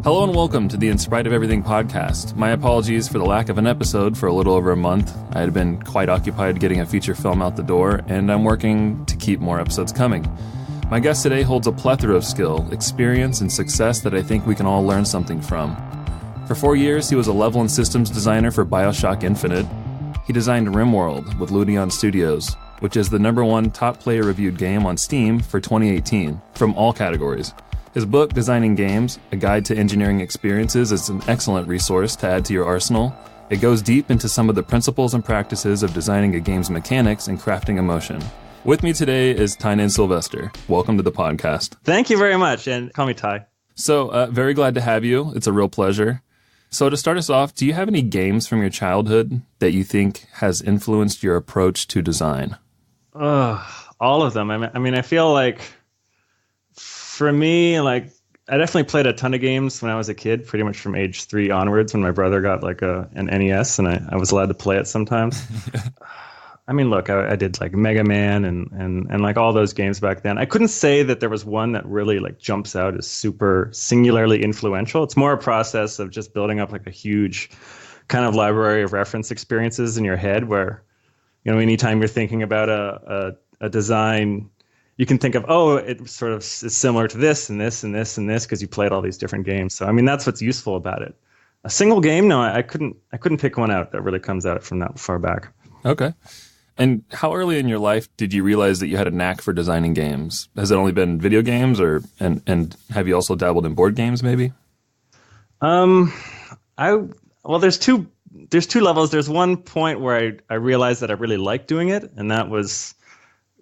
Hello and welcome to the In Spite of Everything podcast. My apologies for the lack of an episode for a little over a month. I had been quite occupied getting a feature film out the door, and I'm working to keep more episodes coming. My guest today holds a plethora of skill, experience, and success that I think we can all learn something from. For 4 years, he was a level and systems designer for Bioshock Infinite. He designed Rimworld with Ludion Studios, which is the #1 top player reviewed game on Steam for 2018, from all categories. His book, Designing Games, A Guide to Engineering Experiences, is an excellent resource to add to your arsenal. It goes deep into some of the principles and practices of designing a game's mechanics and crafting emotion. With me today is Tynan Sylvester. Welcome to the podcast. Thank you very much, and call me Ty. So, very glad to have you. It's a real pleasure. So to start us off, do you have any games from your childhood that you think has influenced your approach to design? All of them. I mean, I feel like for me, I definitely played a ton of games when I was a kid, pretty much from age 3 onwards when my brother got an NES and I was allowed to play it sometimes. I mean, look, I did Mega Man and all those games back then. I couldn't say that there was one that really jumps out as super singularly influential. It's more a process of just building up a huge kind of library of reference experiences in your head where, anytime you're thinking about a design, you can think of, it sort of is similar to this and this and this and this because you played all these different games. So, I mean, that's what's useful about it. A single game, no, I couldn't pick one out that really comes out from that far back. Okay. And how early in your life did you realize that you had a knack for designing games? Has it only been video games, and have you also dabbled in board games, maybe? There's two levels. There's one point where I realized that I really liked doing it, and that was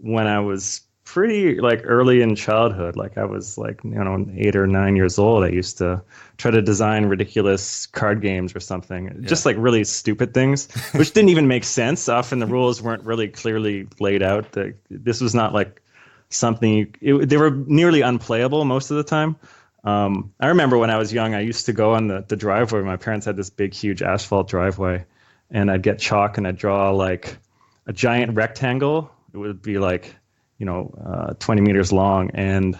when I was pretty early in childhood. I was 8 or 9 years old. I used to try to design ridiculous card games or something, just really stupid things, which didn't even make sense. Often the rules weren't really clearly laid out. This was not something they were nearly unplayable most of the time. I remember when I was young, I used to go on the driveway. My parents had this big, huge asphalt driveway, and I'd get chalk and I'd draw a giant rectangle. It would be 20 meters long, and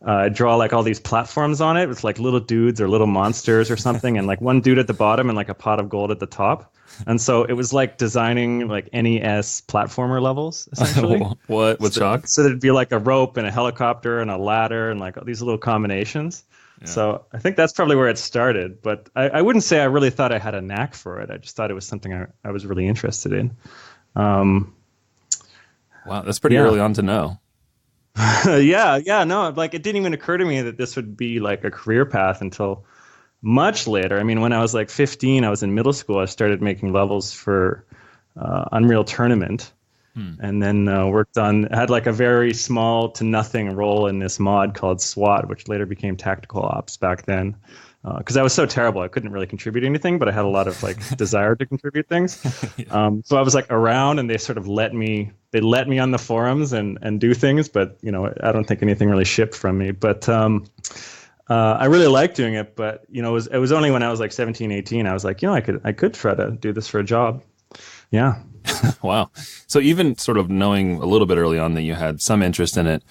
I'd draw all these platforms on it with little dudes or little monsters or something, and one dude at the bottom and a pot of gold at the top. And so it was designing NES platformer levels, essentially. What? With chalk? So there'd be a rope and a helicopter and a ladder and all these little combinations. Yeah. So I think that's probably where it started. But I wouldn't say I really thought I had a knack for it. I just thought it was something I was really interested in. Wow, that's pretty early on to know. No, it didn't even occur to me that this would be a career path until much later. I mean, when I was 15, I was in middle school. I started making levels for Unreal Tournament, and then had a very small to nothing role in this mod called SWAT, which later became Tactical Ops back then. Because I was so terrible, I couldn't really contribute anything, but I had a lot of desire to contribute things. Yeah. So I was around, and they sort of let me on the forums and do things, but I don't think anything really shipped from me. But I really liked doing it, but it was only when I was 17, 18, I was I could try to do this for a job. Yeah. Wow. So even sort of knowing a little bit early on that you had some interest in it,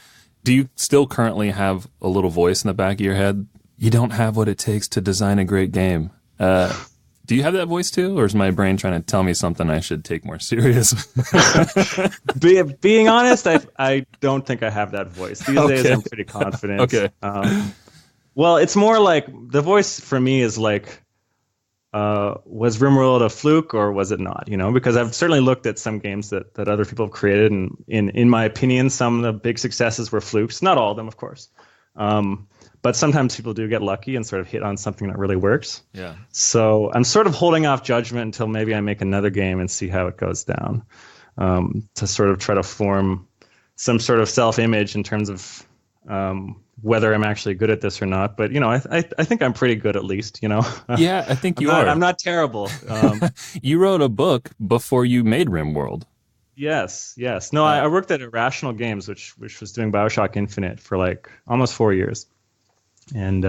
do you still currently have a little voice in the back of your head? You don't have what it takes to design a great game. Do you have that voice too, or is my brain trying to tell me something I should take more serious? Being honest, I don't think I have that voice. These days I'm pretty confident. Okay. Well, it's more the voice for me is was Rimworld a fluke or was it not? Because I've certainly looked at some games that other people have created, and in my opinion, some of the big successes were flukes. Not all of them, of course. But sometimes people do get lucky and sort of hit on something that really works. Yeah. So I'm sort of holding off judgment until maybe I make another game and see how it goes down, to sort of try to form some sort of self-image in terms of whether I'm actually good at this or not. But, I think I'm pretty good at least, Yeah, I think you are. I'm not terrible. You wrote a book before you made Rimworld. Yes. No, I worked at Irrational Games, which was doing Bioshock Infinite for almost 4 years. And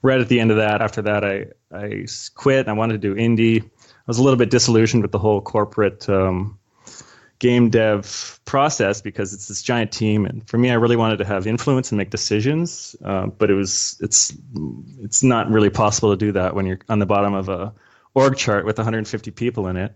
right at the end of that, after that, I quit. I wanted to do indie. I was a little bit disillusioned with the whole corporate, game dev process because it's this giant team, and for me, I really wanted to have influence and make decisions. But it's not really possible to do that when you're on the bottom of a org chart with 150 people in it.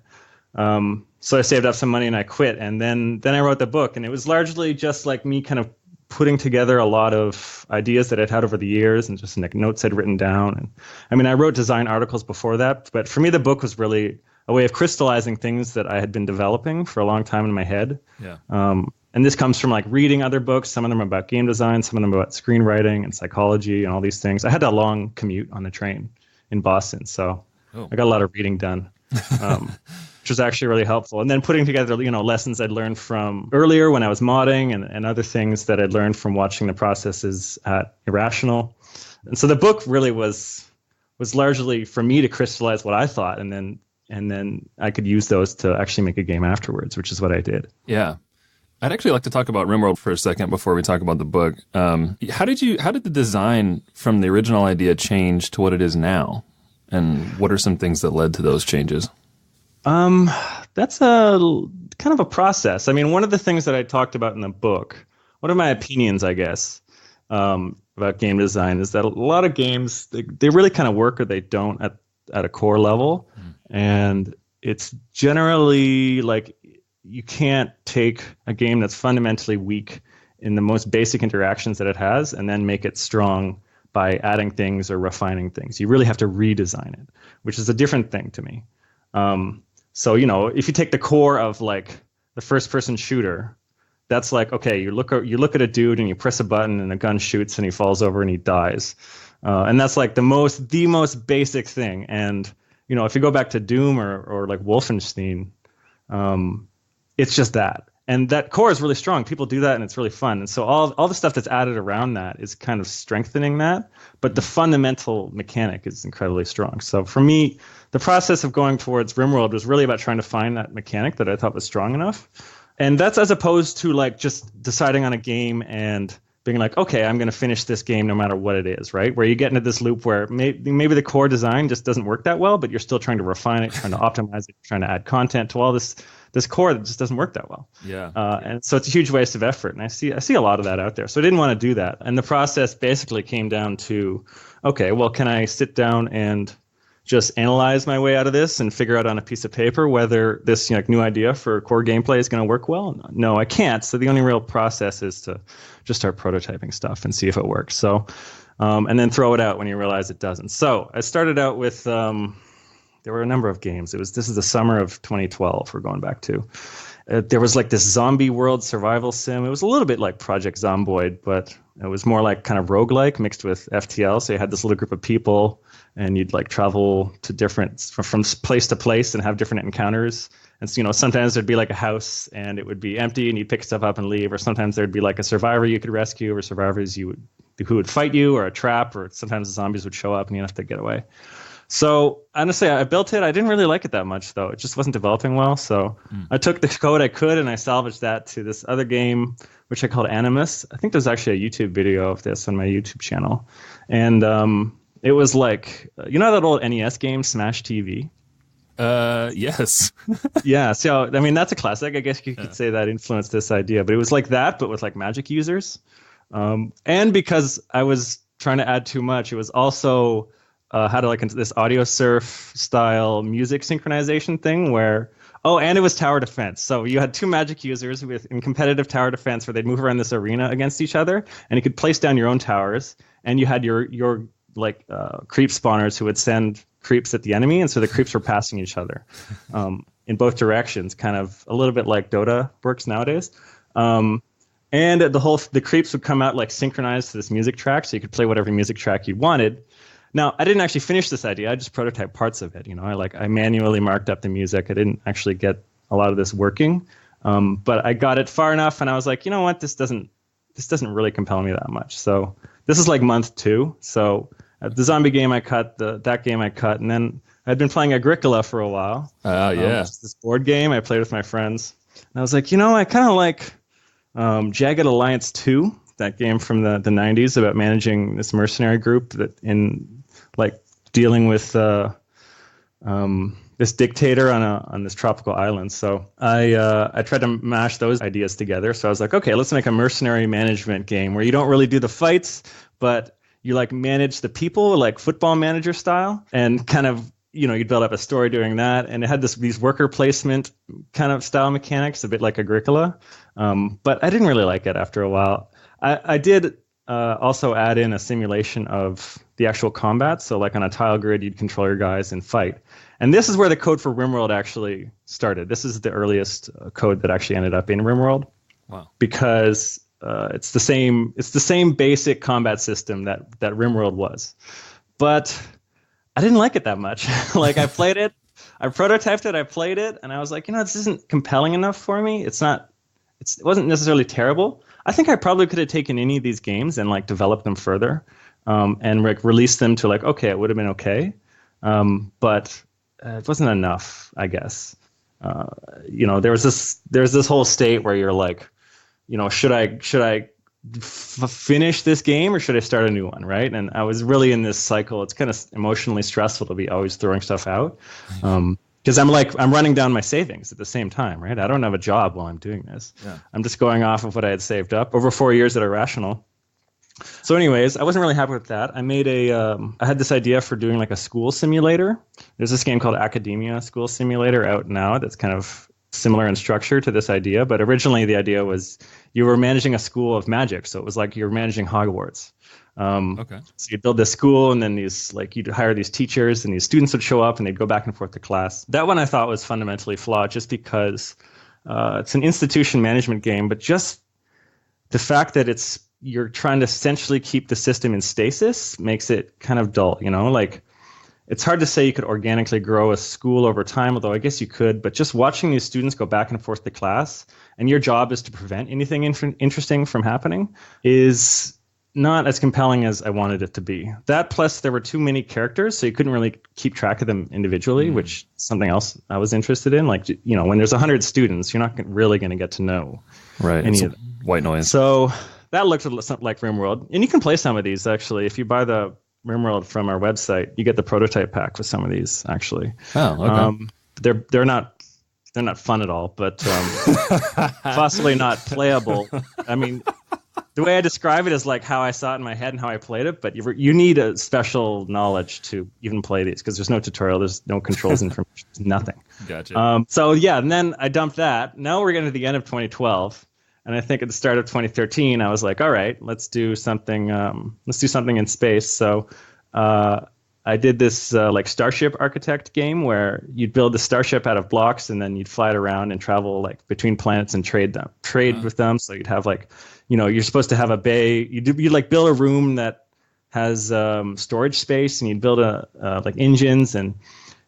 So I saved up some money and I quit, and then I wrote the book, and it was largely just like me kind of putting together a lot of ideas that I'd had over the years and just like notes I'd written down. And I mean, I wrote design articles before that, but for me, the book was really a way of crystallizing things that I had been developing for a long time in my head. Yeah. And this comes from like reading other books, some of them about game design, some of them about screenwriting and psychology and all these things. I had a long commute on the train in Boston, so I got a lot of reading done. Which was actually really helpful. And then putting together, lessons I'd learned from earlier when I was modding and other things that I'd learned from watching the processes at Irrational. And so the book really was largely for me to crystallize what I thought, and then I could use those to actually make a game afterwards, which is what I did. Yeah. I'd actually like to talk about Rimworld for a second before we talk about the book. How did the design from the original idea change to what it is now? And what are some things that led to those changes? That's a kind of a process. I mean, one of the things that I talked about in the book, one of my opinions, I guess, about game design is that a lot of games, they really kind of work or they don't at a core level. And it's generally like you can't take a game that's fundamentally weak in the most basic interactions that it has and then make it strong by adding things or refining things. You really have to redesign it, which is a different thing to me. So, if you take the core of like the first person shooter, that's like, okay, you look at a dude and you press a button and a gun shoots and he falls over and he dies. And that's like the most basic thing. And, if you go back to Doom or like Wolfenstein, it's just that. And that core is really strong. People do that and it's really fun. And so all the stuff that's added around that is kind of strengthening that. But the fundamental mechanic is incredibly strong. So for me, the process of going towards Rimworld was really about trying to find that mechanic that I thought was strong enough. And that's as opposed to like just deciding on a game and being like, okay, I'm going to finish this game no matter what it is, right? Where you get into this loop where maybe the core design just doesn't work that well, but you're still trying to refine it, trying to optimize it, trying to add content to all this core that just doesn't work that well. Yeah. And so it's a huge waste of effort. And I see a lot of that out there. So I didn't want to do that. And the process basically came down to, okay, well, can I sit down and just analyze my way out of this and figure out on a piece of paper whether this new idea for core gameplay is going to work well? No, I can't. So the only real process is to just start prototyping stuff and see if it works. So, and then throw it out when you realize it doesn't. So I started out with, there were a number of games. This is the summer of 2012 we're going back to. There was like this zombie world survival sim. It was a little bit like Project Zomboid, but it was more like kind of roguelike mixed with FTL. So you had this little group of people and you'd like travel to from place to place and have different encounters. And so, sometimes there'd be like a house and it would be empty and you'd pick stuff up and leave. Or sometimes there'd be like a survivor you could rescue or survivors who would fight you, or a trap, or sometimes the zombies would show up and you'd have to get away. So honestly, I built it. I didn't really like it that much, though. It just wasn't developing well. So I took the code I could and I salvaged that to this other game, which I called Animus. I think there's actually a YouTube video of this on my YouTube channel. And it was like, that old NES game, Smash TV? Yes. Yeah. So, I mean, that's a classic. I guess you could say that influenced this idea. But it was like that, but with like magic users. And because I was trying to add too much, it was also... had like this audio surf style music synchronization thing where, and it was tower defense. So you had two magic users in competitive tower defense where they'd move around this arena against each other, and you could place down your own towers, and you had your creep spawners who would send creeps at the enemy, and so the creeps were passing each other in both directions, kind of a little bit like Dota works nowadays. And the creeps would come out like synchronized to this music track, so you could play whatever music track you wanted. Now, I didn't actually finish this idea. I just prototyped parts of it. I manually marked up the music. I didn't actually get a lot of this working, but I got it far enough, and I was like, you know what? This doesn't really compel me that much. So this is like month 2. So the zombie game I cut, that game I cut, and then I'd been playing Agricola for a while. Yeah. This board game I played with my friends, and I was like, I kind of like Jagged Alliance 2. That game from the 90s about managing this mercenary group that in like dealing with the this dictator on this tropical island. So I tried to mash those ideas together. So I was like, okay, let's make a mercenary management game where you don't really do the fights, but you like manage the people like football manager style, and kind of, you build up a story doing that. And it had these worker placement kind of style mechanics, a bit like Agricola. But I didn't really like it after a while. I did also add in a simulation of the actual combat. So like on a tile grid, you'd control your guys and fight. And this is where the code for Rimworld actually started. This is the earliest code that actually ended up in Rimworld. Wow. Because it's the same basic combat system that Rimworld was. But I didn't like it that much. Like I played it, I prototyped it, I played it, and I was like, this isn't compelling enough for me. It wasn't necessarily terrible. I think I probably could have taken any of these games and like developed them further, and like released them to like, okay, it would have been okay. But it wasn't enough, I guess. There's this whole state where you're like, should I finish this game or should I start a new one, right? And I was really in this cycle. It's kind of emotionally stressful to be always throwing stuff out, because I'm running down my savings at the same time, right? I don't have a job while I'm doing this. Yeah. I'm just going off of what I had saved up over 4 years at Irrational. So anyways, I wasn't really happy with that. I had this idea for doing like a school simulator. There's this game called Academia School Simulator out now that's kind of similar in structure to this idea, but originally the idea was you were managing a school of magic, so it was like you're managing Hogwarts. Okay. So you'd build this school, and then you'd hire these teachers, and these students would show up, and they'd go back and forth to class. That one I thought was fundamentally flawed, just because it's an institution management game, but just the fact that you're trying to essentially keep the system in stasis makes it kind of dull. Like, it's hard to say you could organically grow a school over time, although I guess you could. But just watching these students go back and forth to class, and your job is to prevent anything interesting from happening, is not as compelling as I wanted it to be. That plus there were too many characters, so you couldn't really keep track of them individually, which is something else I was interested in. Like, when there's 100 students, you're not really going to get to know any of them. White noise. So that looked something like Rimworld. And you can play some of these, actually. If you buy the Rimworld from our website, you get the prototype pack with some of these, actually. Oh, okay. They're not fun at all, but possibly not playable. I mean, the way I describe it is like how I saw it in my head and how I played it, but you need a special knowledge to even play these, because there's no tutorial, there's no controls information, nothing. Gotcha. So yeah, and then I dumped that. Now we're getting to the end of 2012. And I think at the start of 2013, I was like, all right, let's do something in space. So I did this like Starship Architect game where you'd build the starship out of blocks, and then you'd fly it around and travel like between planets and trade with them. So you'd have like, you're supposed to have a bay. You'd like build a room that has storage space, and you'd build like engines, and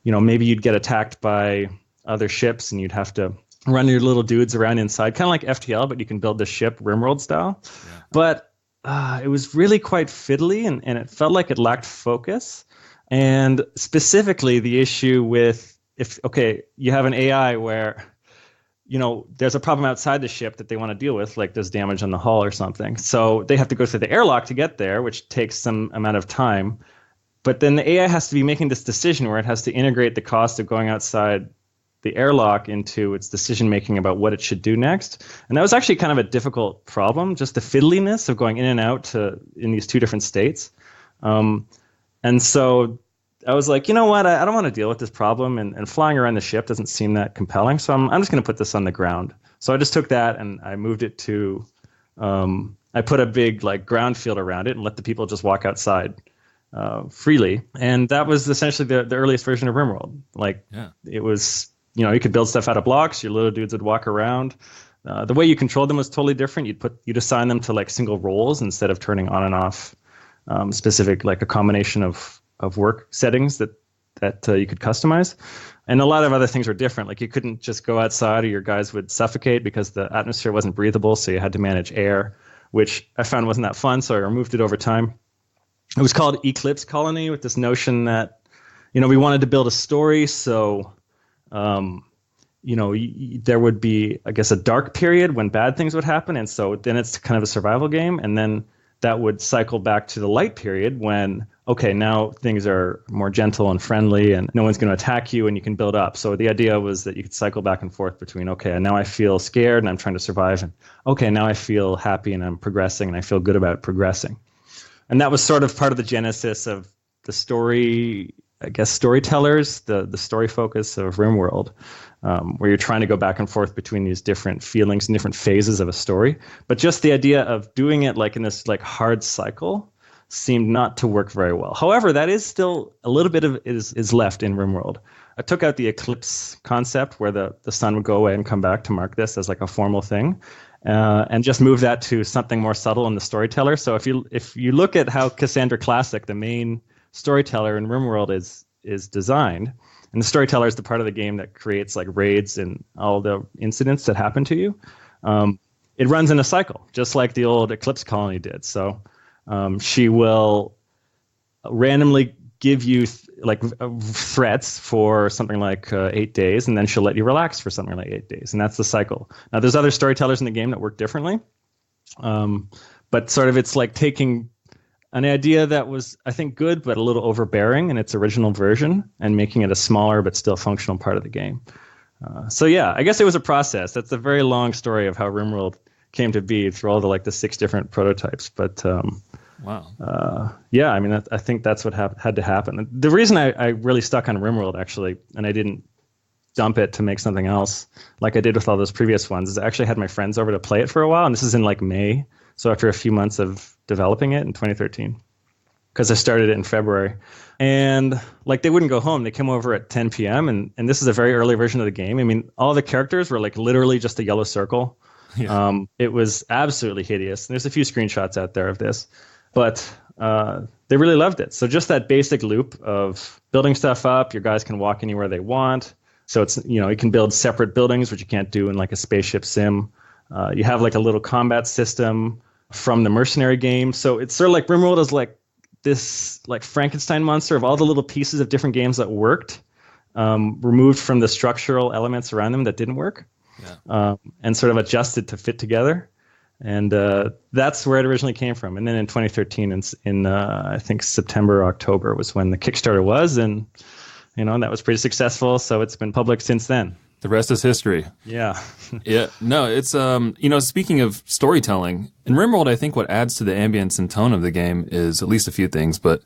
maybe you'd get attacked by other ships, and you'd have to run your little dudes around inside, kind of like FTL, but you can build the ship Rimworld style. Yeah. But it was really quite fiddly, and it felt like it lacked focus. And specifically the issue with you have an AI where, there's a problem outside the ship that they want to deal with, like there's damage on the hull or something. So they have to go through the airlock to get there, which takes some amount of time. But then the AI has to be making this decision where it has to integrate the cost of going outside the airlock into its decision making about what it should do next. And that was actually kind of a difficult problem, just the fiddliness of going in and out in these two different states. And so I was like, you know what, I don't want to deal with this problem, and flying around the ship doesn't seem that compelling, so I'm just going to put this on the ground. So I just took that and I moved it to, I put a big like ground field around it and let the people just walk outside freely. And that was essentially the earliest version of Rimworld. Like, It was, you could build stuff out of blocks. Your little dudes would walk around. The way you controlled them was totally different. You'd assign them to like single roles instead of turning on and off specific, like a combination of work settings that you could customize. And a lot of other things were different. Like you couldn't just go outside or your guys would suffocate because the atmosphere wasn't breathable. So you had to manage air, which I found wasn't that fun. So I removed it over time. It was called Eclipse Colony, with this notion that, we wanted to build a story. So there would be, I guess, a dark period when bad things would happen. And so then it's kind of a survival game. And then that would cycle back to the light period when, okay, now things are more gentle and friendly and no one's going to attack you and you can build up. So the idea was that you could cycle back and forth between, okay, now I feel scared and I'm trying to survive, and okay, now I feel happy and I'm progressing and I feel good about progressing. And that was sort of part of the genesis of the story, I guess, storytellers, the story focus of Rimworld, where you're trying to go back and forth between these different feelings and different phases of a story. But just the idea of doing it like in this like hard cycle seemed not to work very well. However, that is still a little bit of is left in Rimworld. I took out the eclipse concept where the sun would go away and come back to mark this as like a formal thing, and just move that to something more subtle in the storyteller. So if you look at how Cassandra Classic, the main storyteller in Rimworld, is designed, and the storyteller is the part of the game that creates like raids and all the incidents that happen to you. It runs in a cycle, just like the old Eclipse Colony did. So she will randomly give you threats for something like 8 days, and then she'll let you relax for something like 8 days, and that's the cycle. Now, there's other storytellers in the game that work differently, but sort of it's like taking an idea that was, I think, good but a little overbearing in its original version and making it a smaller but still functional part of the game. So yeah, I guess it was a process. That's a very long story of how Rimworld came to be through all the 6 different prototypes. But wow. Yeah, I mean, I think that's what had to happen. The reason I really stuck on Rimworld, actually, and I didn't dump it to make something else like I did with all those previous ones, is I actually had my friends over to play it for a while, and this is in May. So after a few months of developing it in 2013, because I started it in February. And they wouldn't go home. They came over at 10 p.m. And this is a very early version of the game. I mean, all the characters were literally just a yellow circle. Yeah. It was absolutely hideous. And there's a few screenshots out there of this. But they really loved it. So just that basic loop of building stuff up, your guys can walk anywhere they want. So it's, you can build separate buildings, which you can't do in a spaceship sim. You have a little combat system from the Mercenary game. So it's sort of like Rimworld is this Frankenstein monster of all the little pieces of different games that worked, removed from the structural elements around them that didn't work, and sort of adjusted to fit together. And that's where it originally came from. And then in 2013, in I think September, October was when the Kickstarter was, and that was pretty successful. So it's been public since then. The rest is history. Yeah. Yeah. No, it's, speaking of storytelling, in Rimworld, I think what adds to the ambience and tone of the game is at least a few things, but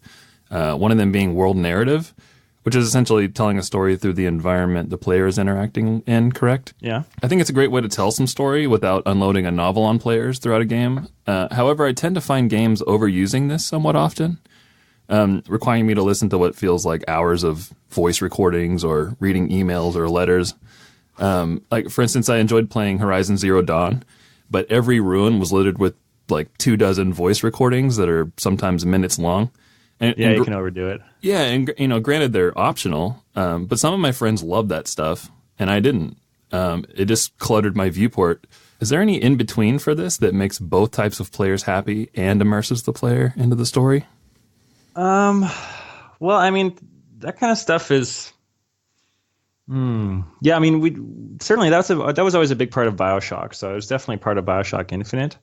one of them being world narrative, which is essentially telling a story through the environment the player is interacting in, correct? Yeah. I think it's a great way to tell some story without unloading a novel on players throughout a game. However, I tend to find games overusing this somewhat often, requiring me to listen to what feels like hours of voice recordings or reading emails or letters. For instance, I enjoyed playing Horizon Zero Dawn, but every ruin was littered with 24 voice recordings that are sometimes minutes long. And you can overdo it. Yeah, and granted they're optional, but some of my friends loved that stuff, and I didn't. It just cluttered my viewport. Is there any in between for this that makes both types of players happy and immerses the player into the story? Well, I mean, that kind of stuff is. Yeah, I mean, we certainly that was always a big part of Bioshock. So it was definitely part of Bioshock Infinite.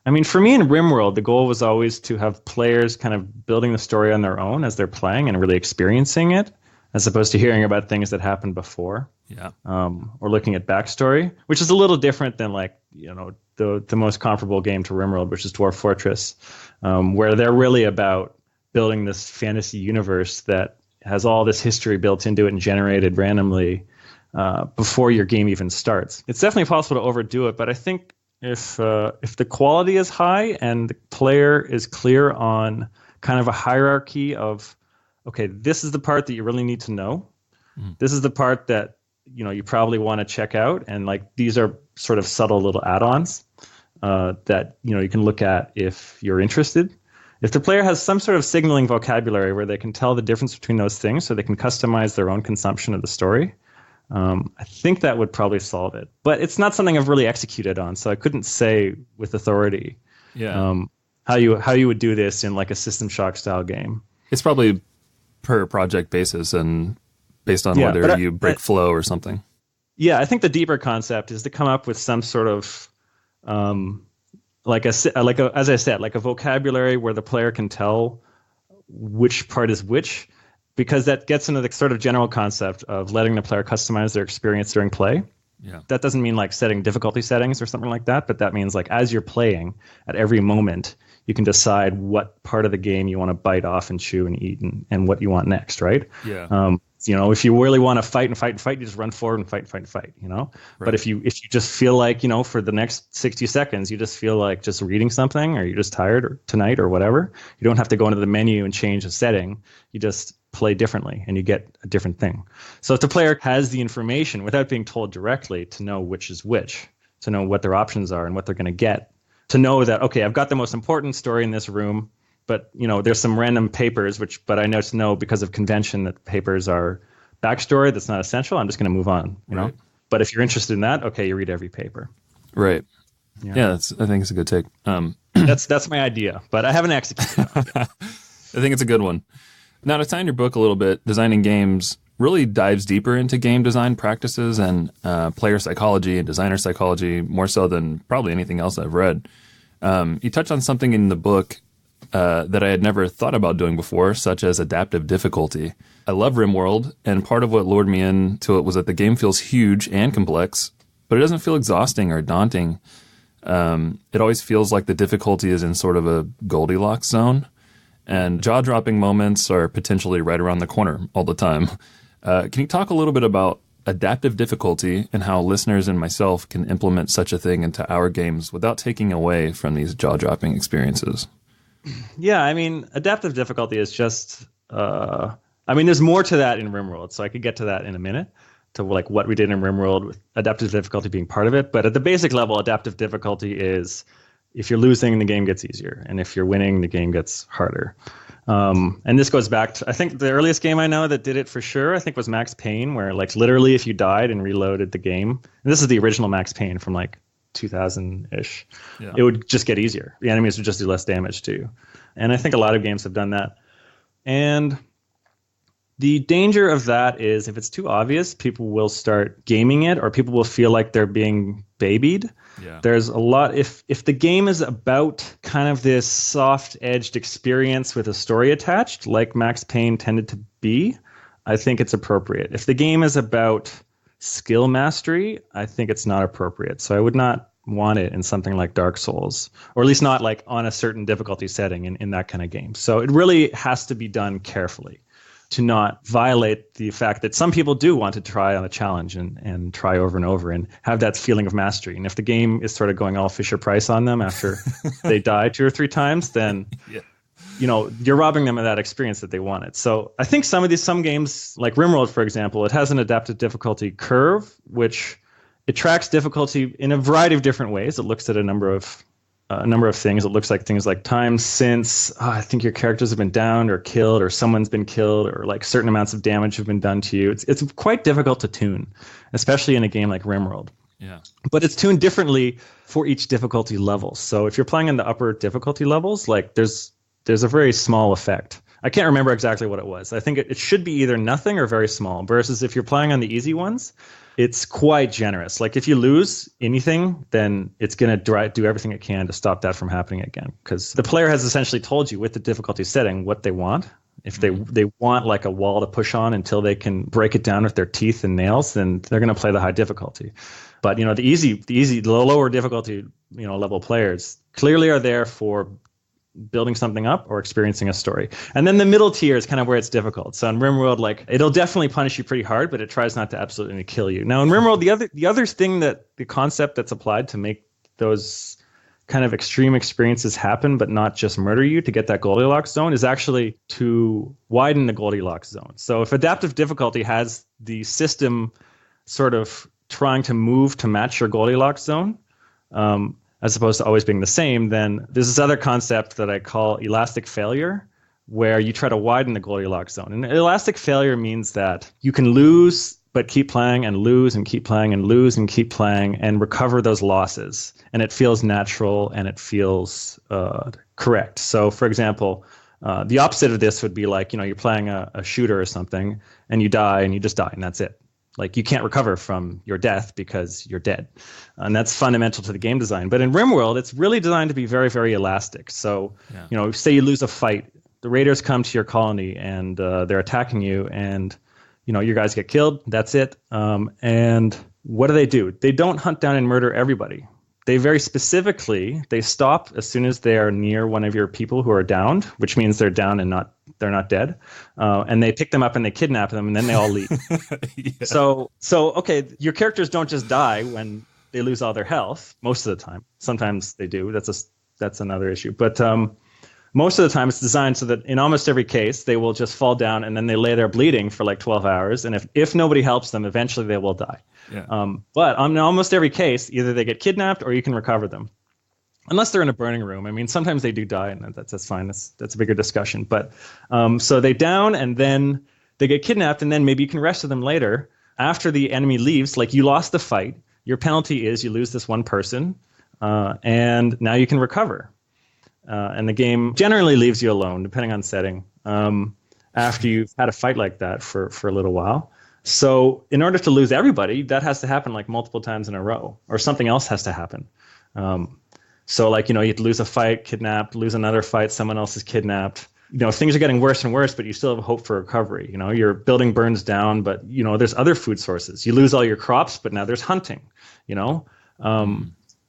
I mean, for me in Rimworld, the goal was always to have players kind of building the story on their own as they're playing and really experiencing it, as opposed to hearing about things that happened before. Yeah. Or looking at backstory, which is a little different than the most comparable game to Rimworld, which is Dwarf Fortress, where they're really about building this fantasy universe that has all this history built into it and generated randomly before your game even starts. It's definitely possible to overdo it, but I think if the quality is high and the player is clear on kind of a hierarchy of, okay, this is the part that you really need to know. This is the part that you probably want to check out, and these are sort of subtle little add-ons that you can look at if you're interested. If the player has some sort of signaling vocabulary where they can tell the difference between those things so they can customize their own consumption of the story, I think that would probably solve it. But it's not something I've really executed on, so I couldn't say with authority how you would do this in a System Shock style game. It's probably per project basis and based on whether you break flow or something. Yeah, I think the deeper concept is to come up with some sort of as I said, like a vocabulary where the player can tell which part is which, because that gets into the sort of general concept of letting the player customize their experience during play. Yeah. That doesn't mean like setting difficulty settings or something like that, but that means like as you're playing, at every moment, you can decide what part of the game you want to bite off and chew and eat and what you want next, right? Yeah. If you really want to fight, you just run forward and fight, Right. But if you just feel like, for the next 60 seconds, you just feel like just reading something, or you're just tired or tonight or whatever, you don't have to go into the menu and change a setting. You just play differently and you get a different thing. So if the player has the information without being told directly to know which is which, to know what their options are and what they're going to get, to know that, okay, I've got the most important story in this room, but there's some random papers, but I know because of convention that papers are backstory that's not essential. I'm just going to move on, Right. But if you're interested in that, okay, you read every paper. Right. Yeah, I think it's a good take. That's my idea, but I haven't executed it. I think it's a good one. Now, to tie in your book a little bit, Designing Games really dives deeper into game design practices and player psychology and designer psychology, more so than probably anything else I've read. You touch on something in the book that I had never thought about doing before, such as adaptive difficulty. I love Rimworld, and part of what lured me into it was that the game feels huge and complex, but it doesn't feel exhausting or daunting. It always feels like the difficulty is in sort of a Goldilocks zone, and jaw-dropping moments are potentially right around the corner all the time. Can you talk a little bit about adaptive difficulty and how listeners and myself can implement such a thing into our games without taking away from these jaw-dropping experiences? Yeah, adaptive difficulty is just, there's more to that in Rimworld, so I could get to that in a minute, to like what we did in Rimworld with adaptive difficulty being part of it. But at the basic level, adaptive difficulty is if you're losing, the game gets easier, and if you're winning, the game gets harder. And this goes back to, I think the earliest game I know that did it for sure, I think was Max Payne, where like literally if you died and reloaded the game, and this is the original Max Payne from like 2000-ish, it would just get easier. The enemies would just do less damage to you. And I think a lot of games have done that. And the danger of that is if it's too obvious, people will start gaming it, or people will feel like they're being babied. Yeah. There's a lot, if the game is about kind of this soft-edged experience with a story attached, like Max Payne tended to be, I think it's appropriate. If the game is about skill mastery, I think it's not appropriate. So I would not want it in something like Dark Souls, or at least not like on a certain difficulty setting in that kind of game. So it really has to be done carefully to not violate the fact that some people do want to try on a challenge and try over and over and have that feeling of mastery. And if the game is sort of going all Fisher Price on them after they die 2 or 3 times, then you're robbing them of that experience that they wanted. So I think some games, like Rimworld, for example, it has an adaptive difficulty curve, which it tracks difficulty in a variety of different ways. It looks at a number of things. It looks like things like time since I think your characters have been downed or killed, or someone's been killed, or like certain amounts of damage have been done to you. It's quite difficult to tune, especially in a game like Rimworld. Yeah. But it's tuned differently for each difficulty level. So if you're playing in the upper difficulty levels, like there's a very small effect. I can't remember exactly what it was. I think it should be either nothing or very small, versus if you're playing on the easy ones, it's quite generous. Like if you lose anything, then it's going to do everything it can to stop that from happening again. Because the player has essentially told you with the difficulty setting what they want. If they want like a wall to push on until they can break it down with their teeth and nails, then they're going to play the high difficulty. But the lower difficulty level players clearly are there for building something up or experiencing a story. And then the middle tier is kind of where it's difficult. So in Rimworld, like it'll definitely punish you pretty hard, but it tries not to absolutely kill you. Now in Rimworld, the other thing that the concept that's applied to make those kind of extreme experiences happen, but not just murder you to get that Goldilocks zone, is actually to widen the Goldilocks zone. So if adaptive difficulty has the system sort of trying to move to match your Goldilocks zone, as opposed to always being the same, then there's this other concept that I call elastic failure, where you try to widen the Goldilocks zone. And elastic failure means that you can lose, but keep playing and lose and keep playing and lose and keep playing and recover those losses. And it feels natural and it feels correct. So, for example, the opposite of this would be like, you're playing a shooter or something and you die and you just die and that's it. Like you can't recover from your death because you're dead. And that's fundamental to the game design. But in Rimworld, it's really designed to be very, very elastic. So, say you lose a fight, the raiders come to your colony and they're attacking you, and your guys get killed. That's it. And what do? They don't hunt down and murder everybody. They very specifically, they stop as soon as they are near one of your people who are downed, which means they're down and they're not dead. And they pick them up and they kidnap them, and then they all leave. Yeah. So okay, your characters don't just die when they lose all their health most of the time. Sometimes they do. That's another issue. But most of the time it's designed so that in almost every case, they will just fall down and then they lay there bleeding for like 12 hours. And if nobody helps them, eventually they will die. Yeah. But in almost every case, either they get kidnapped or you can recover them. Unless they're in a burning room. I mean, sometimes they do die, and that's fine. That's a bigger discussion. But so they down and then they get kidnapped, and then maybe you can rescue them later. After the enemy leaves, like you lost the fight, your penalty is you lose this one person, and now you can recover. And the game generally leaves you alone, depending on setting, after you've had a fight like that for a little while. So in order to lose everybody, that has to happen like multiple times in a row, or something else has to happen. So like, you have to lose a fight, kidnapped, lose another fight, someone else is kidnapped. Things are getting worse and worse, but you still have hope for recovery. Your building burns down, but, there's other food sources. You lose all your crops, but now there's hunting,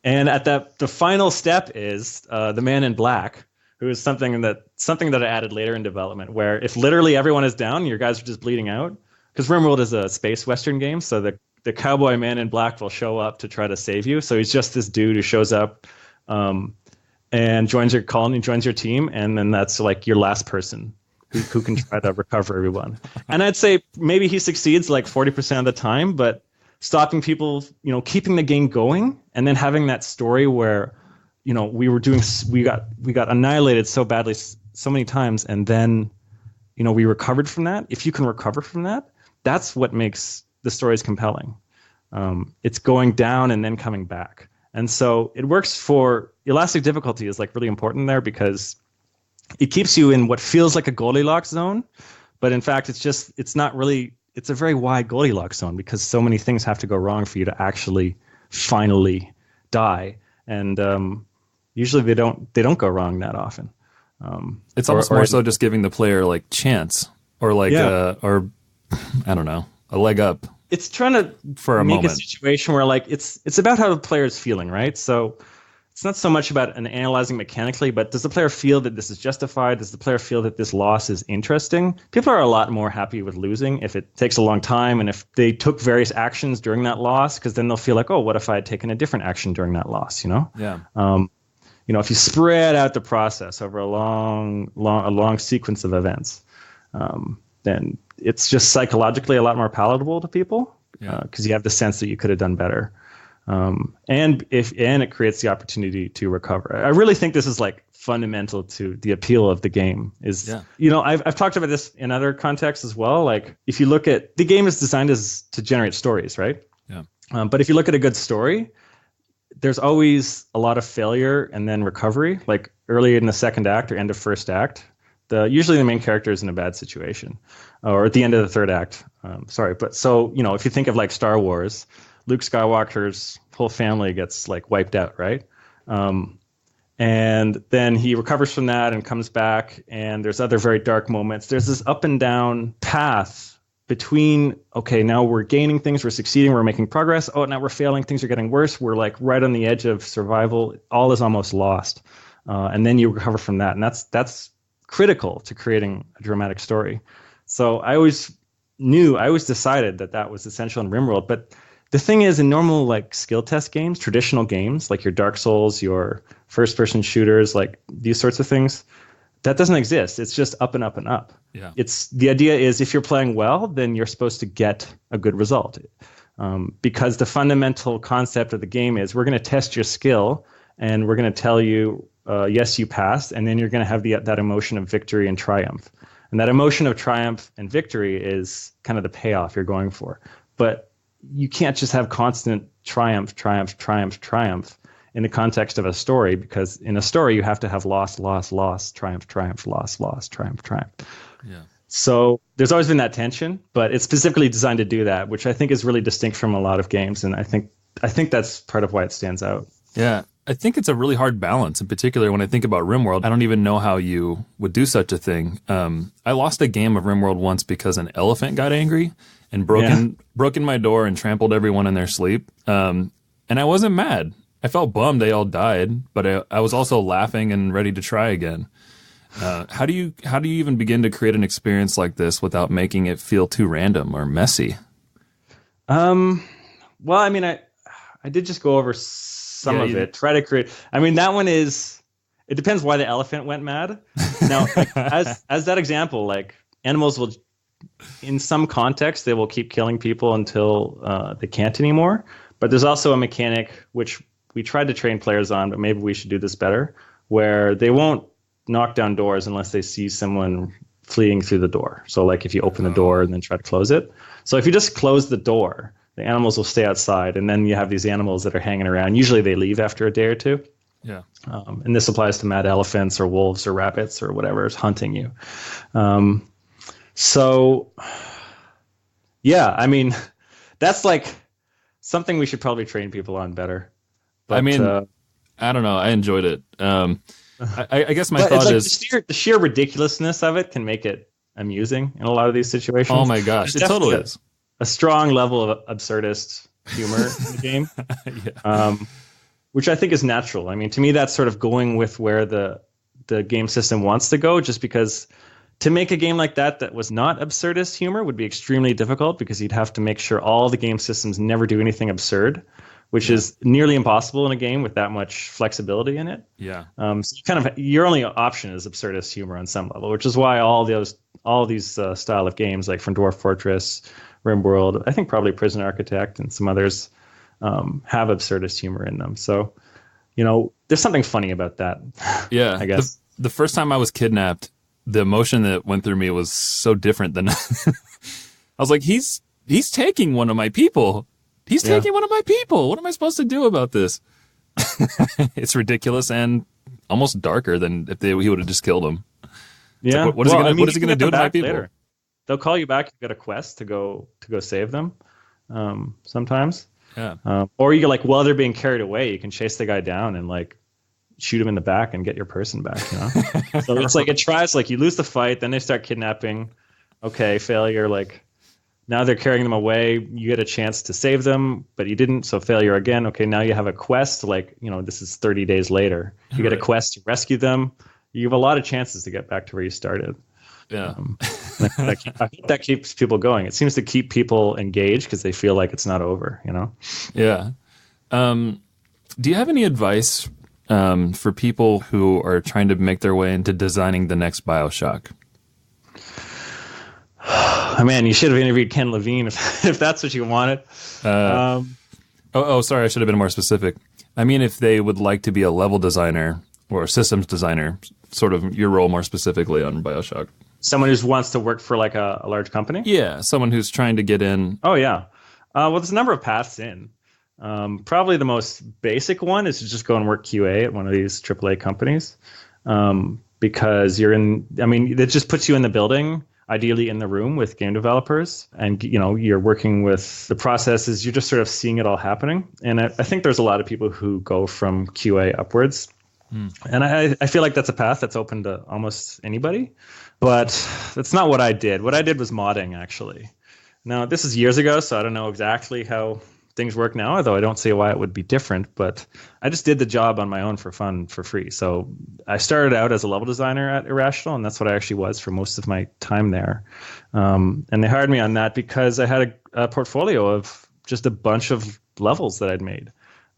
And at the final step is the Man in Black, who is something that I added later in development, where if literally everyone is down, your guys are just bleeding out. Because Rimworld is a space Western game, so the cowboy Man in Black will show up to try to save you. So he's just this dude who shows up and joins your colony, joins your team, and then that's like your last person who can try to recover everyone. And I'd say maybe he succeeds like 40% of the time, but stopping people, keeping the game going, and then having that story where, we got annihilated so badly so many times, and then, we recovered from that. If you can recover from that, that's what makes the stories compelling. It's going down and then coming back. And so it works for elastic difficulty is like really important there because it keeps you in what feels like a Goldilocks zone, but in fact it's not really. It's a very wide Goldilocks zone because so many things have to go wrong for you to actually finally die, and usually they don't go wrong that often. It's almost more so just giving the player like chance or like or I don't know, a leg up. It's trying to make a situation where like it's about how the player is feeling, right? So it's not so much about analyzing mechanically, but does the player feel that this is justified? Does the player feel that this loss is interesting? People are a lot more happy with losing if it takes a long time and if they took various actions during that loss, because then they'll feel like, oh, what if I had taken a different action during that loss? Yeah. If you spread out the process over a long sequence of events, then it's just psychologically a lot more palatable to people because you have the sense that you could have done better. And it creates the opportunity to recover. I really think this is like fundamental to the appeal of the game. I've talked about this in other contexts as well. Like if you look at the game is designed to generate stories, right? Yeah. But if you look at a good story, there's always a lot of failure and then recovery. Like early in the second act or end of first act, usually the main character is in a bad situation, or at the end of the third act. If you think of like Star Wars, Luke Skywalker's whole family gets like wiped out, right? And then he recovers from that and comes back, and there's other very dark moments. There's this up and down path between, okay, now we're gaining things, we're succeeding, we're making progress. Oh, now we're failing, things are getting worse. We're like right on the edge of survival. All is almost lost. And then you recover from that. And that's critical to creating a dramatic story. So I always decided that was essential in Rimworld. But the thing is, in normal like skill test games, traditional games, like your Dark Souls, your first-person shooters, like these sorts of things, that doesn't exist. It's just up and up and up. Yeah. The idea is if you're playing well, then you're supposed to get a good result. Because the fundamental concept of the game is we're going to test your skill and we're going to tell you, yes, you passed, and then you're going to have that emotion of victory and triumph. And that emotion of triumph and victory is kind of the payoff you're going for. But you can't just have constant triumph in the context of a story, because in a story you have to have loss, triumph, loss, triumph. Yeah. So there's always been that tension, but it's specifically designed to do that, which I think is really distinct from a lot of games, and I think that's part of why it stands out. Yeah. I think it's a really hard balance. In particular, when I think about Rimworld, I don't even know how you would do such a thing. I lost a game of Rimworld once because an elephant got angry and broke in my door and trampled everyone in their sleep. And I wasn't mad. I felt bummed they all died, but I was also laughing and ready to try again. How do you even begin to create an experience like this without making it feel too random or messy? Well, I mean, I did just go over some of it. Try to create. I mean, that one is. It depends why the elephant went mad. Now, like, as that example, like animals will, in some context, they will keep killing people until they can't anymore. But there's also a mechanic which we tried to train players on, but maybe we should do this better, where they won't knock down doors unless they see someone fleeing through the door. So, like if you open the door and then try to close it. So if you just close the door, the animals will stay outside, and then you have these animals that are hanging around. Usually they leave after a day or two. Yeah. And this applies to mad elephants or wolves or rabbits or whatever is hunting you. So, yeah, I mean, that's like something we should probably train people on better. But, I mean, I don't know. I enjoyed it. I guess my thought like is the sheer ridiculously of it can make it amusing in a lot of these situations. oh my gosh, it totally is. A strong level of absurdist humor in the game, Yeah. which I think is natural. I mean, to me, that's sort of going with where the game system wants to go, just because to make a game like that was not absurdist humor would be extremely difficult, because you'd have to make sure all the game systems never do anything absurd, which is nearly impossible in a game with that much flexibility in it. Yeah. So your only option is absurdist humor on some level, which is why all these style of games like from Dwarf Fortress, Rimworld, I think probably Prison Architect and some others have absurdist humor in them. So, there's something funny about that. Yeah. I guess. The first time I was kidnapped, the emotion that went through me was so different than I was like, he's taking one of my people. He's taking one of my people. What am I supposed to do about this? It's ridiculous and almost darker than if he would have just killed him. Yeah. Like, what is he going to do to my people? Later. They'll call you back. You've got a quest to go save them. Sometimes. Yeah. Or you like while they're being carried away, you can chase the guy down and like shoot him in the back and get your person back. So it's like it tries, like you lose the fight, then they start kidnapping. Okay, failure. Like now they're carrying them away. You get a chance to save them, but you didn't. So failure again. Okay, now you have a quest. Like this is 30 days later. You get a quest to rescue them. You have a lot of chances to get back to where you started. Yeah. I think that keeps people going. It seems to keep people engaged because they feel like it's not over, Yeah. Do you have any advice for people who are trying to make their way into designing the next Bioshock? Oh, man, you should have interviewed Ken Levine if that's what you wanted. Sorry, I should have been more specific. I mean, if they would like to be a level designer or a systems designer, sort of your role more specifically on Bioshock. Someone who wants to work for like a large company? Yeah, someone who's trying to get in. Oh, yeah. Well, there's a number of paths in. Probably the most basic one is to just go and work QA at one of these AAA companies, because it just puts you in the building, ideally in the room with game developers, and you're working with the processes. You're just sort of seeing it all happening. And I think there's a lot of people who go from QA upwards. And I feel like that's a path that's open to almost anybody, but that's not what I did. What I did was modding, actually. Now, this is years ago, so I don't know exactly how things work now, although I don't see why it would be different, but I just did the job on my own for fun, for free. So I started out as a level designer at Irrational, and that's what I actually was for most of my time there. And they hired me on that because I had a portfolio of just a bunch of levels that I'd made.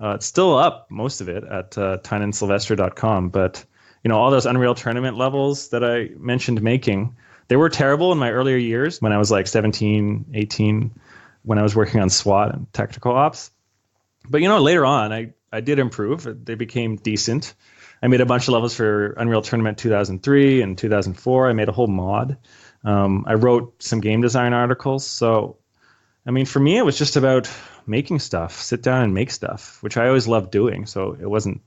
It's still up, most of it, at TynanSylvester.com. But, all those Unreal Tournament levels that I mentioned making, they were terrible in my earlier years when I was like 17, 18, when I was working on SWAT and technical ops. But, later on, I did improve. They became decent. I made a bunch of levels for Unreal Tournament 2003 and 2004. I made a whole mod. I wrote some game design articles. So, for me, it was just about making stuff, sit down and make stuff, which I always loved doing. So it wasn't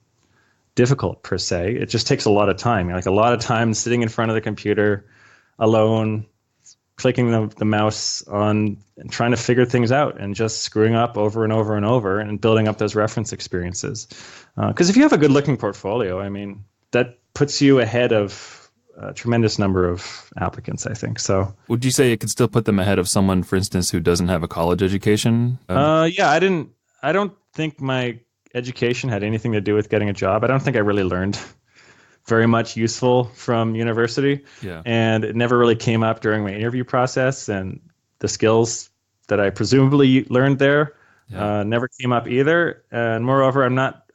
difficult per se. It just takes a lot of time. Like a lot of time sitting in front of the computer alone, clicking the mouse on and trying to figure things out and just screwing up over and over and over and building up those reference experiences. Because if you have a good looking portfolio, I mean, that puts you ahead of a tremendous number of applicants, I think. So would you say it could still put them ahead of someone, for instance, who doesn't have a college education? Yeah, I don't think my education had anything to do with getting a job. I don't think I really learned very much useful from university. Yeah. And it never really came up during my interview process, and the skills that I presumably learned there never came up either. And moreover,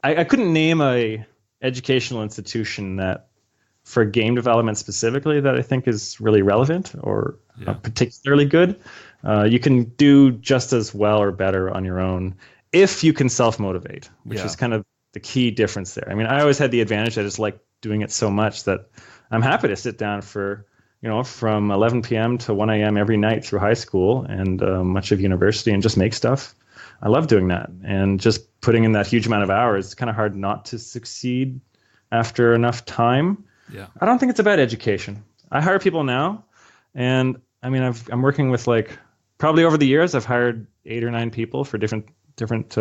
I couldn't name a educational institution that for game development specifically that I think is really relevant or particularly good. You can do just as well or better on your own if you can self-motivate, which is kind of the key difference there. I mean, I always had the advantage that I just like doing it so much that I'm happy to sit down for, from 11 p.m. to 1 a.m. every night through high school and much of university and just make stuff. I love doing that. And just putting in that huge amount of hours, it's kind of hard not to succeed after enough time. Yeah. I don't think it's about education. I hire people now, and I mean, I'm working with probably over the years, I've hired 8 or 9 people for different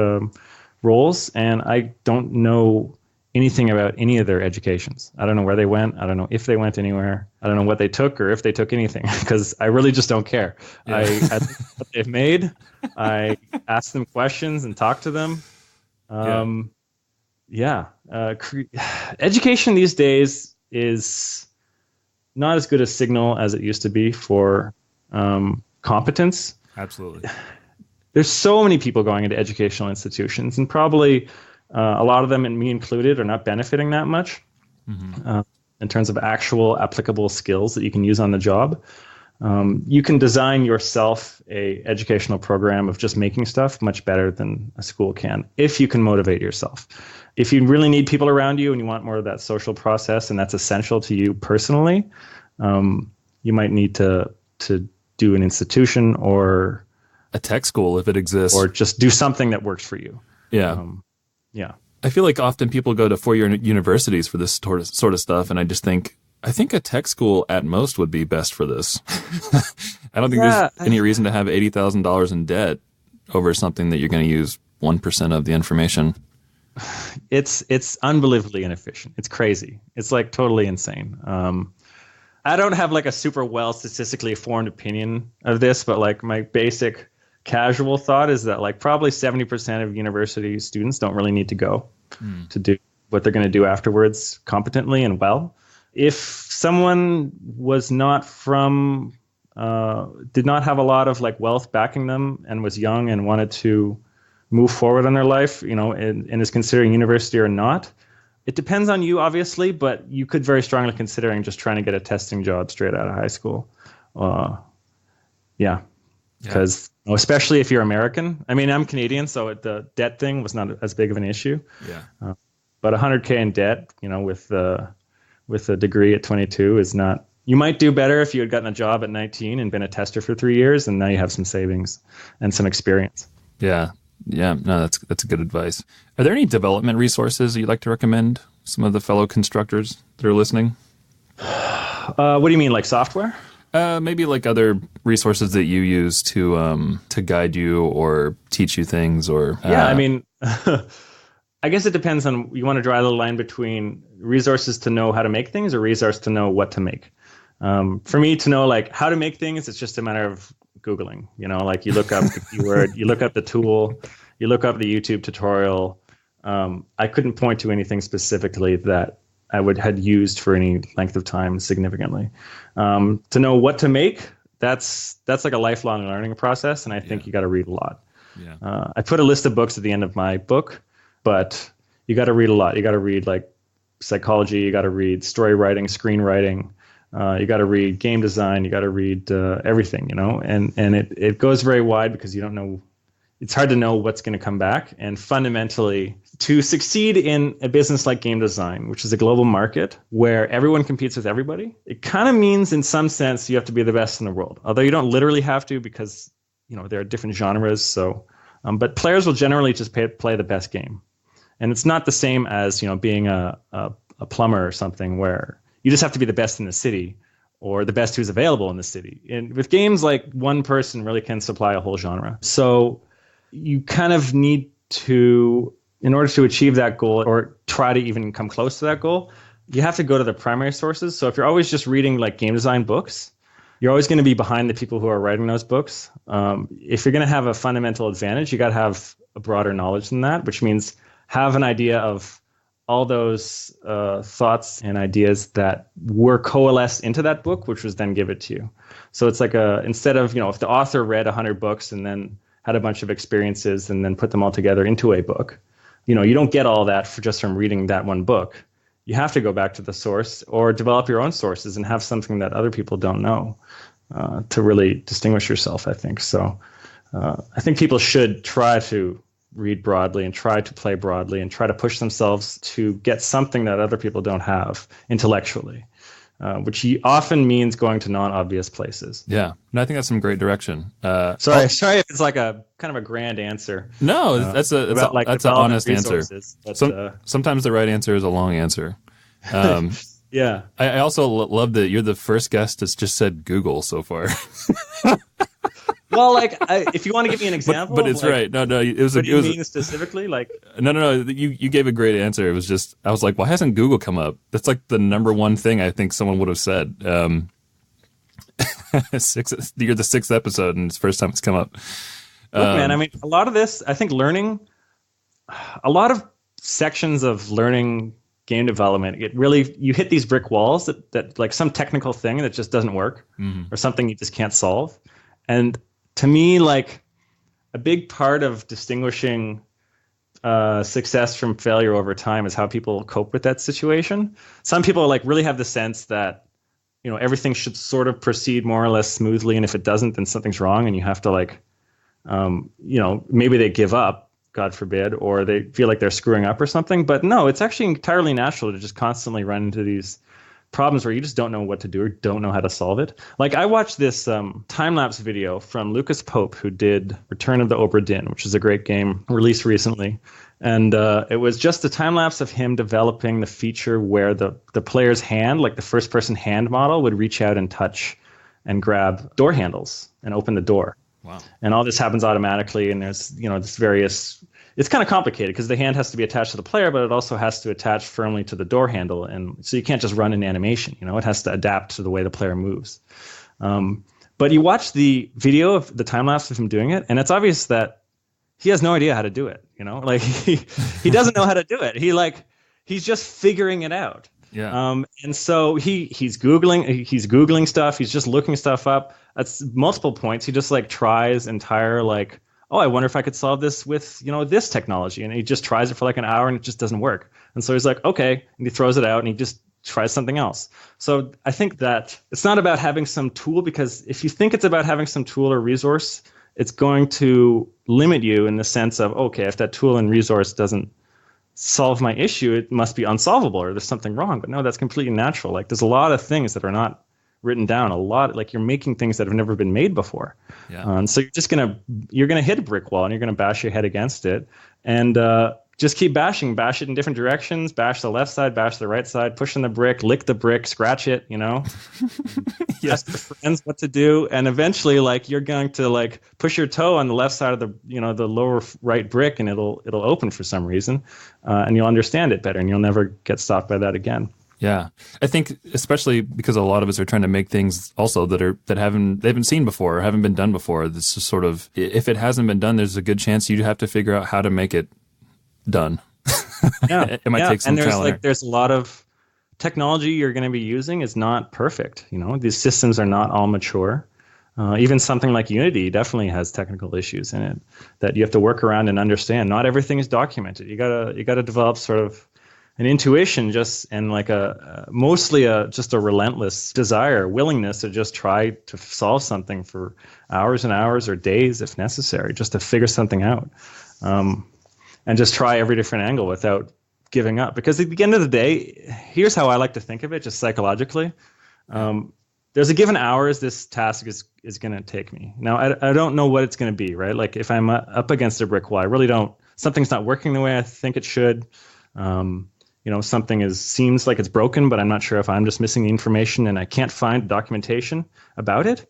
roles, and I don't know anything about any of their educations. I don't know where they went. I don't know if they went anywhere. I don't know what they took or if they took anything, because I really just don't care. Yeah. I look what they've made. I ask them questions and talk to them. Education these days is not as good a signal as it used to be for competence. Absolutely. There's so many people going into educational institutions, and probably a lot of them, and me included, are not benefiting that much in terms of actual applicable skills that you can use on the job. You can design yourself a educational program of just making stuff much better than a school can, if you can motivate yourself. If you really need people around you and you want more of that social process, and that's essential to you personally, you might need to do an institution or a tech school if it exists, or just do something that works for you. Yeah. Yeah. I feel like often people go to 4-year universities for this sort of stuff, and I think a tech school at most would be best for this. I don't think there's any reason to have $80,000 in debt over something that you're going to use 1% of the information. It's unbelievably inefficient. It's crazy. It's totally insane. I don't have a super well statistically formed opinion of this, but my basic casual thought is that probably 70% of university students don't really need to go to do what they're going to do afterwards competently and well. If someone was not did not have a lot of wealth backing them and was young and wanted to move forward in their life, and is considering university or not, it depends on you, obviously, but you could very strongly considering just trying to get a testing job straight out of high school. Because especially if you're American. I mean, I'm Canadian, so the debt thing was not as big of an issue. Yeah. But $100K in debt, with a degree at 22 is not. You might do better if you had gotten a job at 19 and been a tester for 3 years, and now you have some savings and some experience. Yeah. Yeah. No, that's good advice. Are there any development resources you'd like to recommend some of the fellow constructors that are listening? What do you mean, software? Maybe other resources that you use to guide you or teach you things, or I mean, I guess it depends on, you want to draw a little line between resources to know how to make things or resources to know what to make. For me to know how to make things, it's just a matter of Googling. You look up the keyword, you look up the tool, you look up the YouTube tutorial. I couldn't point to anything specifically that I had used for any length of time significantly. To know what to make, that's a lifelong learning process, and I think you got to read a lot. Yeah. I put a list of books at the end of my book, but you got to read a lot. You got to read psychology, you got to read story writing, screenwriting, you got to read game design, you got to read everything, and it goes very wide because you don't know. It's hard to know what's going to come back. And fundamentally, to succeed in a business like game design, which is a global market where everyone competes with everybody, it kind of means in some sense you have to be the best in the world. Although you don't literally have to, because there are different genres. So, but players will generally just play the best game. And it's not the same as being a plumber or something where you just have to be the best in the city, or the best who's available in the city. And with games, like one person really can supply a whole genre. So you kind of need to, in order to achieve that goal or try to even come close to that goal, you have to go to the primary sources. So if you're always just reading like game design books, you're always going to be behind the people who are writing those books. If you're going to have a fundamental advantage, you got to have a broader knowledge than that, which means have an idea of all those thoughts and ideas that were coalesced into that book, which was then give it to you. So it's like instead of, if the author read 100 books and then had a bunch of experiences and then put them all together into a book, you don't get all that just from reading that one book. You have to go back to the source or develop your own sources and have something that other people don't know to really distinguish yourself, I think. So I think people should try to read broadly and try to play broadly and try to push themselves to get something that other people don't have intellectually, which often means going to non-obvious places. Yeah, and I think that's some great direction. Sorry if it's like a kind of a grand answer. No, that's an honest answer. But, sometimes the right answer is a long answer. Yeah. I also love that you're the first guest that's just said Google so far. Well, if you want to give me an example, but it's right. No, it was. What do you mean specifically? No. You gave a great answer. It was just I was like, why hasn't Google come up? That's like the number one thing I think someone would have said. You're the sixth episode, and it's the first time it's come up. Look, man. I mean, a lot of this, I think, a lot of sections of learning game development, you hit these brick walls that like some technical thing that just doesn't work, or something you just can't solve, and to me, like a big part of distinguishing success from failure over time is how people cope with that situation. Some people really have the sense that everything should sort of proceed more or less smoothly, and if it doesn't, then something's wrong, and you have to maybe they give up, God forbid, or they feel like they're screwing up or something. But no, it's actually entirely natural to just constantly run into these problems where you just don't know what to do or don't know how to solve it. Like I watched this time-lapse video from Lucas Pope, who did Return of the Obra Dinn, which is a great game released recently. And it was just a time-lapse of him developing the feature where the player's hand, like the first-person hand model, would reach out and touch and grab door handles and open the door. Wow. And all this happens automatically, and there's this various. It's kind of complicated because the hand has to be attached to the player, but it also has to attach firmly to the door handle, and so you can't just run an animation. It has to adapt to the way the player moves. But you watch the video of the time lapse of him doing it, and it's obvious that he has no idea how to do it. He doesn't know how to do it. He's just figuring it out. Yeah. And so he's Googling stuff. He's just looking stuff up. At multiple points, he just tries entire I wonder if I could solve this with this technology, and he just tries it for an hour and it just doesn't work. And so he's like, okay, and he throws it out and he just tries something else. So I think that it's not about having some tool, because if you think it's about having some tool or resource, it's going to limit you in the sense of, okay, if that tool and resource doesn't solve my issue, it must be unsolvable or there's something wrong. But no, that's completely natural. There's a lot of things that are not written down, you're making things that have never been made before. Yeah. And so you're gonna hit a brick wall and you're gonna bash your head against it, and just keep bash it in different directions, bash the left side, bash the right side, push in the brick, lick the brick, scratch it, Yes. Ask your friends what to do, and eventually you're going to push your toe on the left side of the the lower right brick, and it'll open for some reason, and you'll understand it better, and you'll never get stopped by that again. Yeah, I think especially because a lot of us are trying to make things also that they haven't seen before or haven't been done before. This is sort of, if it hasn't been done, there's a good chance you have to figure out how to make it done. Yeah, it might take some trial and error. There's a lot of technology you're going to be using is not perfect. These systems are not all mature. Even something like Unity definitely has technical issues in it that you have to work around and understand. Not everything is documented. You gotta develop sort of an intuition, and mostly just a relentless desire, willingness to just try to solve something for hours and hours or days if necessary, just to figure something out, and just try every different angle without giving up. Because at the end of the day, here's how I like to think of it, just psychologically. There's a given hours this task is going to take me. Now, I don't know what it's going to be, right? If I'm up against a brick wall, I really don't. Something's not working the way I think it should. something seems like it's broken, but I'm not sure if I'm just missing the information and I can't find documentation about it.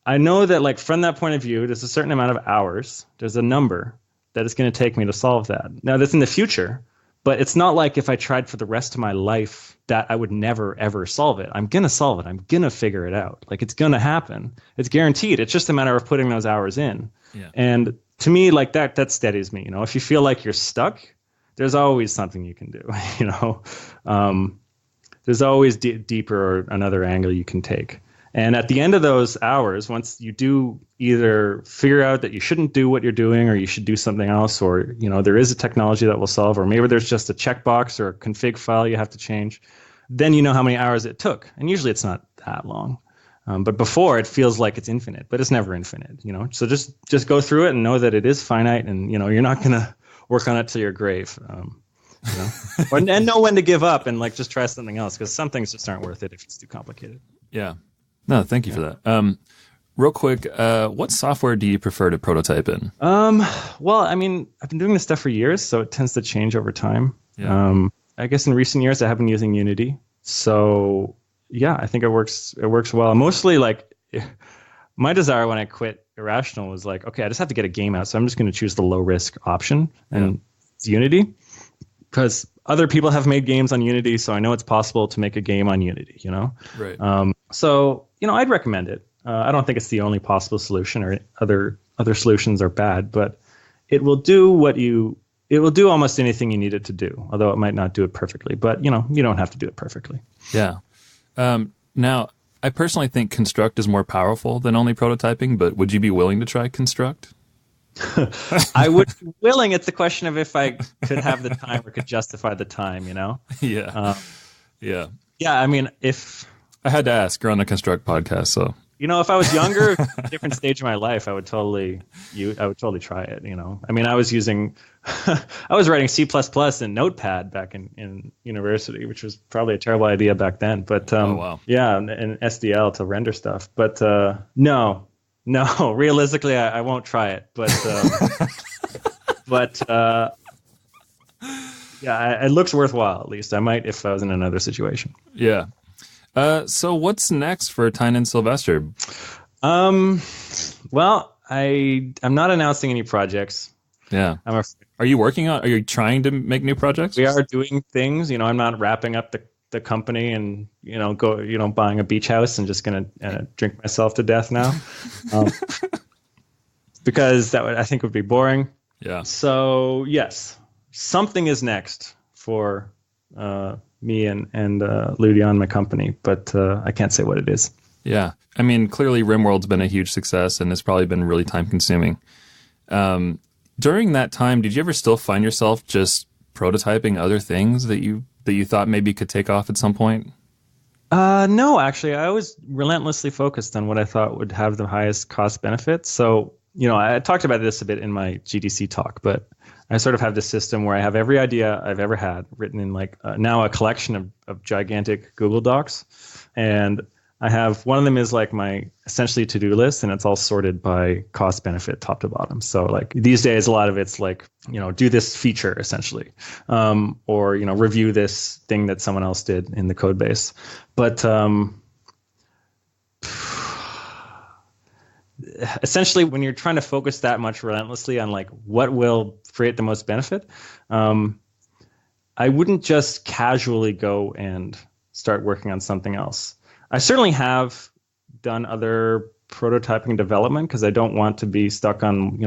I know that like from that point of view, there's a certain amount of hours, there's a number that it's going to take me to solve that. Now that's in the future, but it's not like if I tried for the rest of my life that I would never, ever solve it. I'm going to solve it. I'm going to figure it out. Like it's going to happen. It's guaranteed. It's just a matter of putting those hours in. Yeah. And to me, like that steadies me. If you feel like you're stuck, there's always something you can do. There's always deeper or another angle you can take. And at the end of those hours, once you do either figure out that you shouldn't do what you're doing or you should do something else, or there is a technology that will solve, or maybe there's just a checkbox or a config file you have to change, then you know how many hours it took. And usually it's not that long. But before, it feels like it's infinite, but it's never infinite. So just go through it and know that it is finite, and you're not going to work on it till your grave. And know when to give up and like just try something else, because some things just aren't worth it if it's too complicated. Yeah. No, thank you for that. Real quick, what software do you prefer to prototype in? Well, I mean, I've been doing this stuff for years, so it tends to change over time. Yeah. I guess in recent years, I have been using Unity. So yeah, I think it works well. Mostly like my desire when I quit Irrational was like, okay, I just have to get a game out. So I'm just going to choose the low risk option, and it's Unity, because other people have made games on Unity. So I know it's possible to make a game on Unity, Right. So, I'd recommend it. I don't think it's the only possible solution, or other solutions are bad, but it will do almost anything you need it to do, although it might not do it perfectly, but you don't have to do it perfectly. Yeah. Now, I personally think Construct is more powerful than only prototyping, but would you be willing to try Construct? I would be willing. It's a question of if I could have the time or could justify the time, Yeah. Yeah. Yeah, I mean, if... I had to ask. You're on the Construct podcast, so... if I was younger, a different stage of my life, I would totally try it. I mean, I was writing C++ in Notepad back in university, which was probably a terrible idea back then. But wow. Yeah, and SDL to render stuff. But no, realistically, I won't try it. But yeah, it looks worthwhile. At least I might if I was in another situation. Yeah. So what's next for Tynan Sylvester? Well, I'm not announcing any projects. Yeah. Are you trying to make new projects? We are doing things. I'm not wrapping up the company and, buying a beach house and just going to drink myself to death now. Because that I think would be boring. Yeah. So yes, something is next for, me and Ludion, my company, but I can't say what it is. Yeah. I mean, clearly Rimworld's been a huge success and it's probably been really time consuming. During that time, did you ever still find yourself just prototyping other things that you thought maybe could take off at some point? No, actually, I was relentlessly focused on what I thought would have the highest cost benefit. So, I talked about this a bit in my GDC talk, but I sort of have this system where I have every idea I've ever had written in now a collection of gigantic Google Docs. And I have, one of them is like my essentially to-do list, and it's all sorted by cost benefit top to bottom. So like these days, a lot of it's like, do this feature essentially, or, review this thing that someone else did in the code base. But essentially, when you're trying to focus that much relentlessly on like what will create the most benefit, I wouldn't just casually go and start working on something else. I certainly have done other prototyping development because I don't want to be stuck on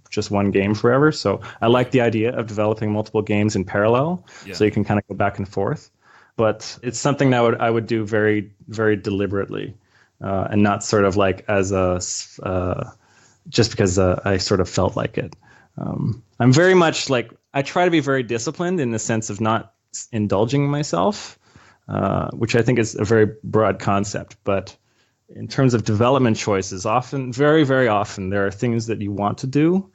just one game forever. So I like the idea of developing multiple games in parallel, so you can kind of go back and forth. But it's something that I would do very, very deliberately. And not sort of like as just because I sort of felt like it. I'm very much like, I try to be very disciplined in the sense of not indulging myself, which I think is a very broad concept. But in terms of development choices, often, very, very often, there are things that you want to do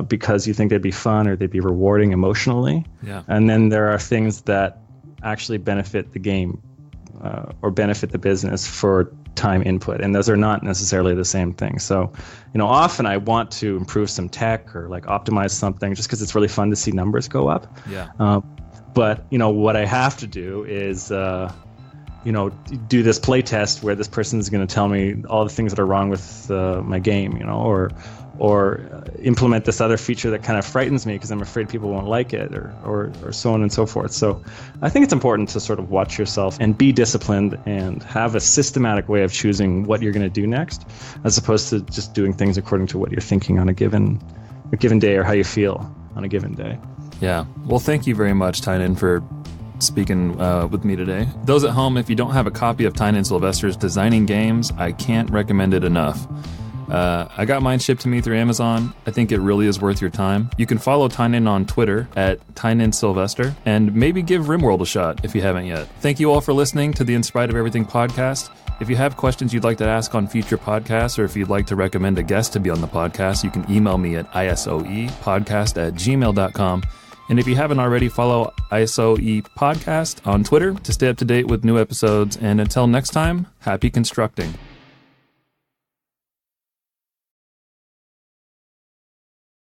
because you think they'd be fun or they'd be rewarding emotionally. Yeah. And then there are things that actually benefit the game or benefit the business for time input, and those are not necessarily the same thing. So, often I want to improve some tech or like optimize something just because it's really fun to see numbers go up. Yeah. But, what I have to do is, do this play test where this person is going to tell me all the things that are wrong with my game, or implement this other feature that kind of frightens me because I'm afraid people won't like it, or so on and so forth. So I think it's important to sort of watch yourself and be disciplined and have a systematic way of choosing what you're going to do next, as opposed to just doing things according to what you're thinking on a given day or how you feel on a given day. Yeah. Well, thank you very much, Tynan, for speaking with me today. Those at home, if you don't have a copy of Tynan Sylvester's Designing Games, I can't recommend it enough. I got mine shipped to me through Amazon. I think it really is worth your time. You can follow Tynan on Twitter at Tynan Sylvester, and maybe give Rimworld a shot if you haven't yet. Thank you all for listening to the In Spite of Everything podcast. If you have questions you'd like to ask on future podcasts, or if you'd like to recommend a guest to be on the podcast, you can email me at isoepodcast@gmail.com. And if you haven't already, follow ISOE Podcast on Twitter to stay up to date with new episodes. And until next time, happy constructing.